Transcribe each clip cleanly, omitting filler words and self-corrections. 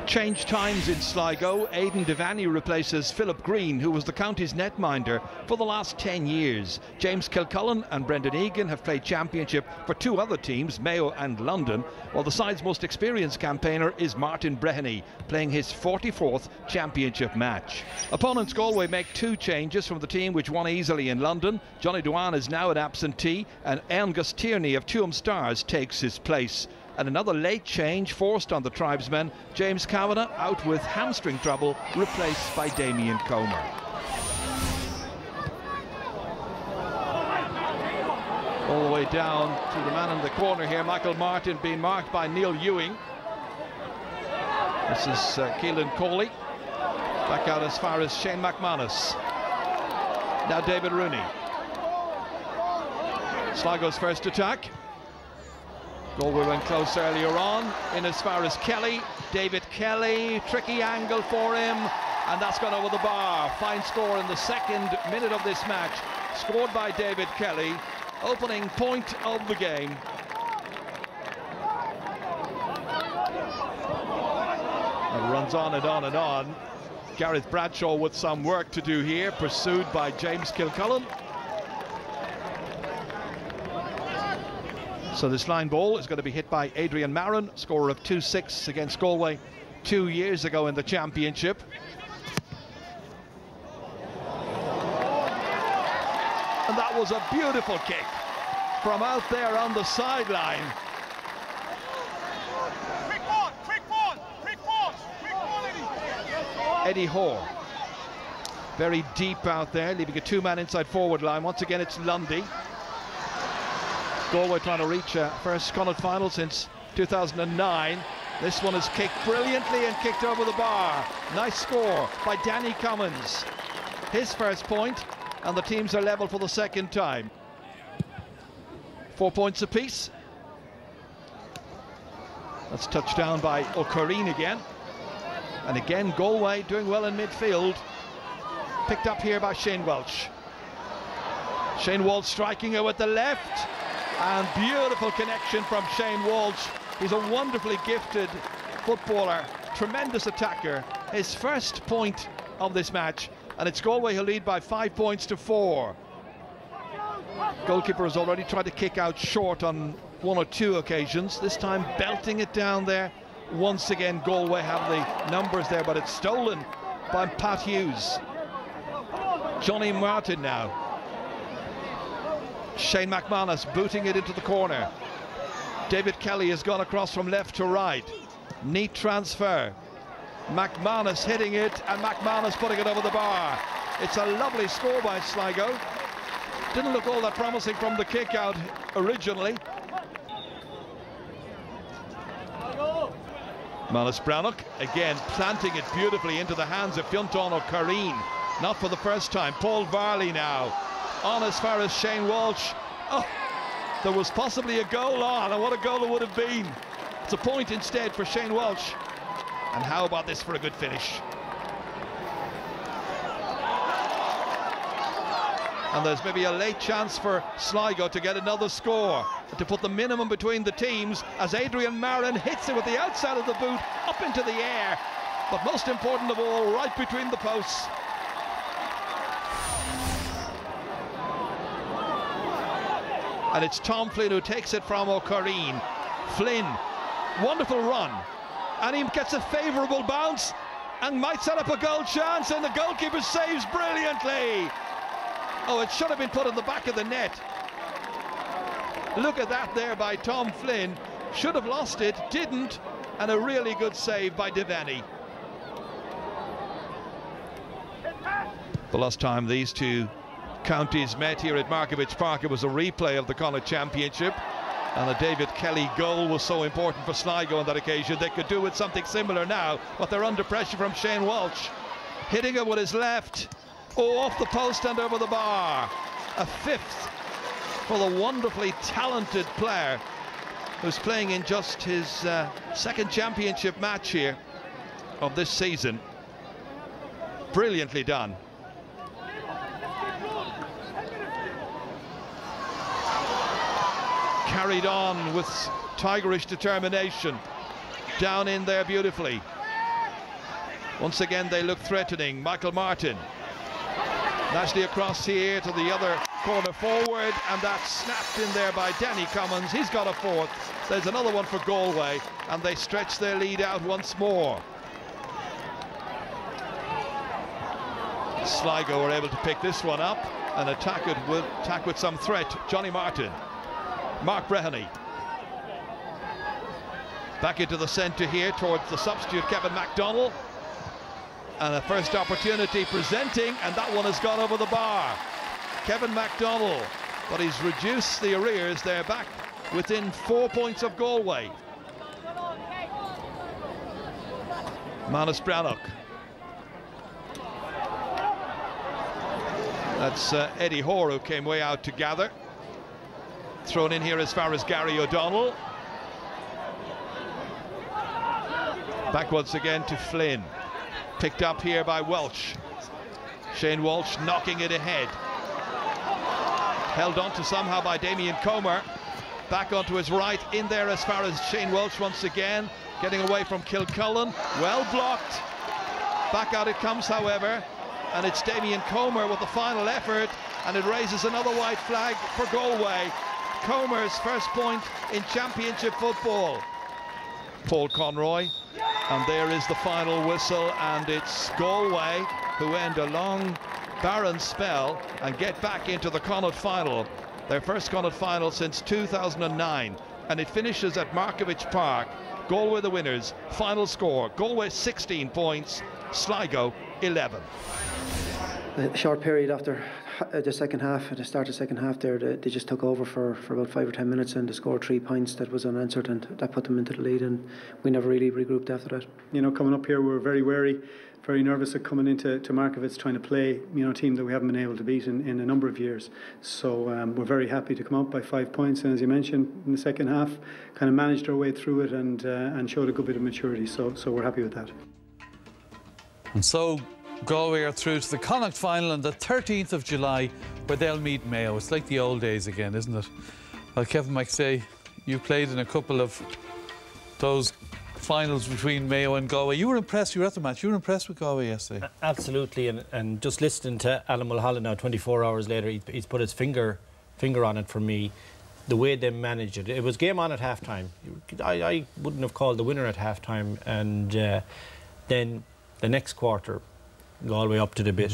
Change times in Sligo. Aidan Devaney replaces Philip Green, who was the county's netminder for the last 10 years. James Kilcullen and Brendan Egan have played championship for two other teams, Mayo and London, while the side's most experienced campaigner is Martin Breheny, playing his 44th championship match. Opponents Galway make two changes from the team which won easily in London. Johnny Dewan is now an absentee, and Angus Tierney of Tuam Stars takes his place. And another late change forced on the tribesmen. James Kavanagh out with hamstring trouble, replaced by Damien Comer. All the way down to the man in the corner here, Michael Martin, being marked by Neil Ewing. This is Keelan Coley. Back out as far as Shane McManus. Now David Rooney. Sligo's first attack. Galway went close earlier on, in as far as Kelly. David Kelly, tricky angle for him, and that's gone over the bar. Fine score in the second minute of this match, scored by David Kelly, opening point of the game. It runs on and on and on. Gareth Bradshaw with some work to do here, pursued by James Kilcullen. So this line ball is going to be hit by Adrian Maron, scorer of 2-6 against Galway 2 years ago in the championship. And that was a beautiful kick from out there on the sideline. Quick ball, quick ball, quick ball, quick ball, Eddie Hoare. Very deep out there, leaving a two-man inside forward line. Once again, it's Lundy. Galway trying to reach a first Connacht final since 2009. This one is kicked brilliantly and kicked over the bar. Nice score by Danny Cummins. His first point, and the teams are level for the second time. 4 points apiece. That's touched down by O'Corrine again. And again, Galway doing well in midfield. Picked up here by Shane Welch. Shane Walsh striking her with the left. And beautiful connection from Shane Walsh. He's a wonderfully gifted footballer, tremendous attacker. His first point of this match, and it's Galway who lead by 5 points to 4. Goalkeeper has already tried to kick out short on one or two occasions, this time belting it down there. Once again, Galway have the numbers there, but it's stolen by Pat Hughes. Johnny Martin now. Shane McManus booting it into the corner. David Kelly has gone across from left to right. Neat transfer. McManus hitting it, and McManus putting it over the bar. It's a lovely score by Sligo. Didn't look all that promising from the kick out originally. Manus Brownlock again planting it beautifully into the hands of Fionn O'Corrine. Not for the first time. Paul Varley now on as far as Shane Walsh. Oh, there was possibly a goal on, and what a goal it would have been. It's a point instead for Shane Walsh. And how about this for a good finish? And there's maybe a late chance for Sligo to get another score, to put the minimum between the teams, as Adrian Maron hits it with the outside of the boot up into the air, but most important of all, right between the posts. And it's Tom Flynn who takes it from O'Corrine. Flynn, wonderful run, and he gets a favourable bounce and might set up a goal chance, and the goalkeeper saves brilliantly. Oh, it should have been put in the back of the net. Look at that there by Tom Flynn. Should have lost it, didn't, and a really good save by Devaney. The last time these two counties met here at Markievicz Park, it was a replay of the Connacht Championship, and the David Kelly goal was so important for Sligo on that occasion. They could do with something similar now, but they're under pressure from Shane Walsh. Hitting it with his left. Oh, off the post and over the bar. A fifth for the wonderfully talented player who's playing in just his second championship match here of this season. Brilliantly done. Carried on with tigerish determination. Down in there beautifully. Once again they look threatening. Michael Martin. Nicely across here to the other corner forward, and that's snapped in there by Danny Commons. He's got a fourth. There's another one for Galway, and they stretch their lead out once more. Sligo were able to pick this one up and attack with some threat. Johnny Martin. Mark Breheny. Back into the centre here towards the substitute Kevin MacDonald. And a first opportunity presenting, and that one has gone over the bar. Kevin MacDonald, but he's reduced the arrears. They're back within 4 points of Galway. Manus Brannock. That's Eddie Hoare, who came way out to gather. Thrown in here as far as Gary O'Donnell. Back once again to Flynn. Picked up here by Welch. Shane Walsh knocking it ahead. Held on to somehow by Damien Comer. Back onto his right, in there as far as Shane Welch once again. Getting away from Kilcullen. Well blocked. Back out it comes, however. And it's Damien Comer with the final effort. And it raises another white flag for Galway. Comer's first point in championship football. Paul Conroy. And there is the final whistle, and it's Galway who end a long, barren spell and get back into the Connacht final. Their first Connacht final since 2009, and it finishes at Markovich Park. Galway the winners. Final score, Galway 16 points, Sligo 11. A short period after the second half, at the start of the second half there, they just took over for about 5 or 10 minutes, and they scored 3 points that was unanswered, and that put them into the lead, and we never really regrouped after that. You know, coming up here we were very wary, very nervous at coming into Markovich, trying to play, you know, a team that we haven't been able to beat in a number of years. So we're very happy to come up by 5 points, and as you mentioned, in the second half kind of managed our way through it and showed a good bit of maturity, so we're happy with that. And so Galway are through to the Connacht final on the 13th of July, where they'll meet Mayo. It's like the old days again, isn't it? Well, Kevin McSay, you played in a couple of those finals between Mayo and Galway. You were impressed, you were at the match, you were impressed with Galway yesterday. Absolutely, and just listening to Alan Mulholland now, 24 hours later, he's put his finger on it for me. The way they managed it. It was game on at half-time. I wouldn't have called the winner at half-time, and then the next quarter, Galway up to the bit,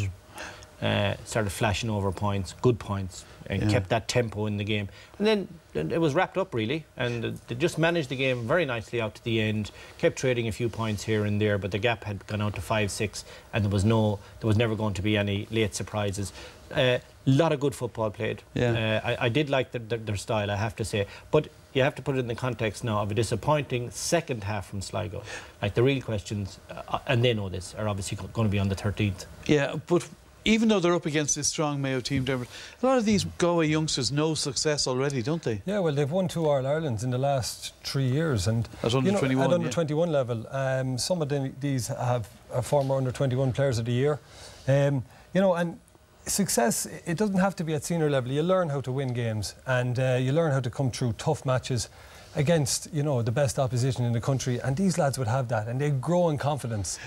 started flashing over points, good points, and kept that tempo in the game. And then it was wrapped up, really, and they just managed the game very nicely out to the end, kept trading a few points here and there, but the gap had gone out to 5-6, and there was never going to be any late surprises. A lot of good football played. I did like their style, I have to say, but you have to put it in the context now of a disappointing second half from Sligo. Like, the real questions, and they know this, are obviously going to be on the 13th. Yeah, but even though they're up against this strong Mayo team, Dermot, a lot of these Galway youngsters know success already, don't they? Yeah, well, they've won 2 All-Irelands in the last 3 years. And at under 21, at under 21 level. Some of these have former under 21 players of the year. You know, and success, it doesn't have to be at senior level. You learn how to win games, and you learn how to come through tough matches against, you know, the best opposition in the country, and these lads would have that, and they grow in confidence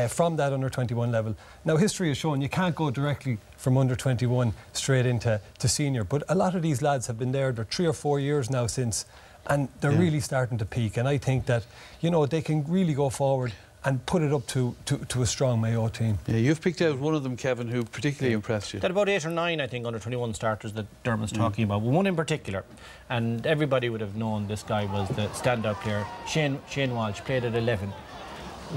from that under 21 level. Now, history has shown you can't go directly from under 21 straight into senior, but a lot of these lads have been there. They're 3 or 4 years now since, and they're really starting to peak, and I think that, you know, they can really go forward and put it up to a strong Mayo team. Yeah, you've picked out one of them, Kevin, who particularly impressed you. There are about 8 or 9, I think, under 21 starters that Dermot's talking about. One in particular, and everybody would have known this guy was the standout player. Shane Walsh played at 11.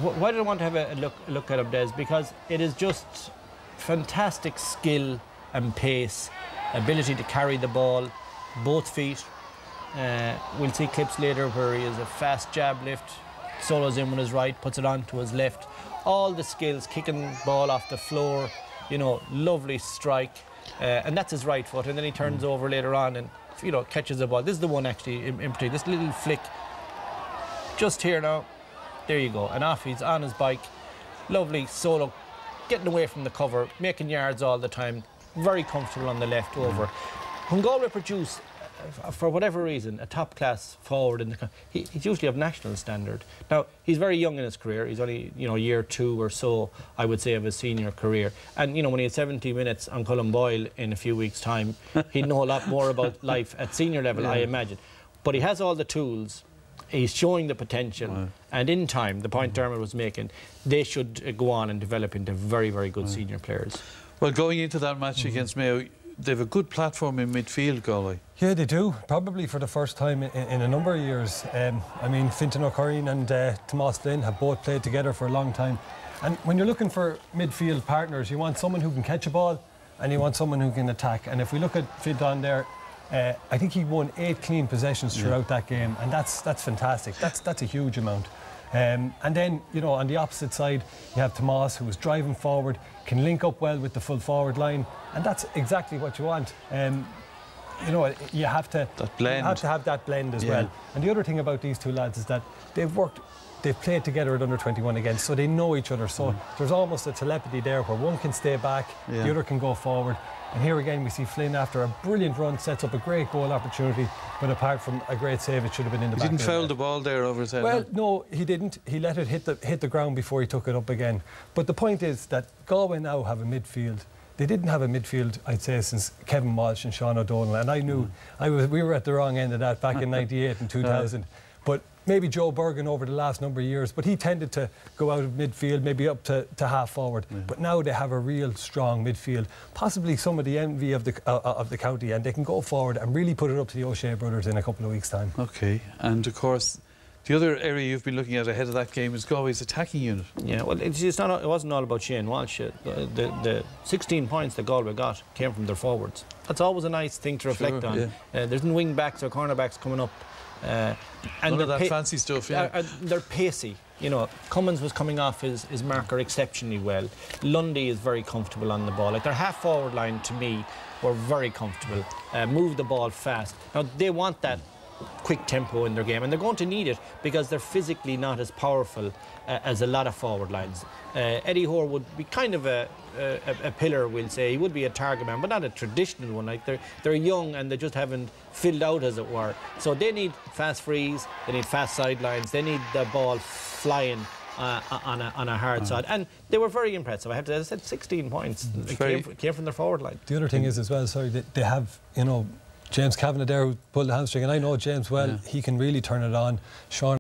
Why did I want to have a look at him, Des? Because it is just fantastic skill and pace, ability to carry the ball, both feet. We'll see clips later where he has a fast jab lift, solos in with his right, puts it on to his left. All the skills, kicking the ball off the floor, you know, lovely strike. And that's his right foot. And then he turns over later on and, you know, catches the ball. This is the one actually in particular, this little flick. Just here now. There you go. And off he's on his bike. Lovely solo, getting away from the cover, making yards all the time. Very comfortable on the left over. When Galway produce for whatever reason, a top-class forward in the he's usually of national standard. Now, he's very young in his career. He's only, year 2 or so, I would say, of his senior career. And, when he had 70 minutes on Cullen Boyle in a few weeks' time, he'd know a lot more about life at senior level, I imagine. But he has all the tools. He's showing the potential. And in time, the point Dermot was making, they should go on and develop into very, very good senior players. Well, going into that match against Mayo, they have a good platform in midfield, Galway. Yeah, they do. Probably for the first time in a number of years. I mean, Fintan O'Curran and Tomás Flynn have both played together for a long time. And when you're looking for midfield partners, you want someone who can catch a ball and you want someone who can attack. And if we look at Fintan there, I think he won 8 clean possessions throughout that game, and that's fantastic. That's a huge amount. And then, on the opposite side, you have Tomás, who was driving forward, can link up well with the full forward line, and that's exactly what you want. You have to have that blend as well. And the other thing about these two lads is that they've played together at under 21 again, so they know each other. So there's almost a telepathy there where one can stay back, the other can go forward. And here again we see Flynn, after a brilliant run, sets up a great goal opportunity, but apart from a great save, it should have been in the back. He didn't foul the ball there over his head. Well, no, he didn't. He let it hit the ground before he took it up again. But the point is that Galway now have a midfield. They didn't have a midfield, I'd say, since Kevin Walsh and Sean O'Donnell, and I knew we were at the wrong end of that back in '98 and 2000. But maybe Joe Bergen over the last number of years, but he tended to go out of midfield, maybe up to half forward. But now they have a real strong midfield, possibly some of the envy of the county, and they can go forward and really put it up to the O'Shea brothers in a couple of weeks' time. OK, and of course, the other area you've been looking at ahead of that game is Galway's attacking unit. Yeah, well, it wasn't all about Shane Walsh. The 16 points that Galway got came from their forwards. That's always a nice thing to reflect on. There's no wing backs or cornerbacks coming up. And none of that fancy stuff, they're pacey. Cummins was coming off his marker exceptionally well. Lundy is very comfortable on the ball. Like, their half-forward line, to me, were very comfortable. Move the ball fast. Now, they want that quick tempo in their game, and they're going to need it because they're physically not as powerful as a lot of forward lines. Eddie Hoare would be kind of a pillar, we'll say. He would be a target man, but not a traditional one. Like, they're young and they just haven't filled out, as it were. So they need fast frees, they need fast sidelines, they need the ball flying on a hard side. And they were very impressive. I have to say, 16 points. It came from their forward line. The other thing is as well, sorry, they have, James Kavanagh there, who pulled the hamstring, and I know James well. He can really turn it on. Sean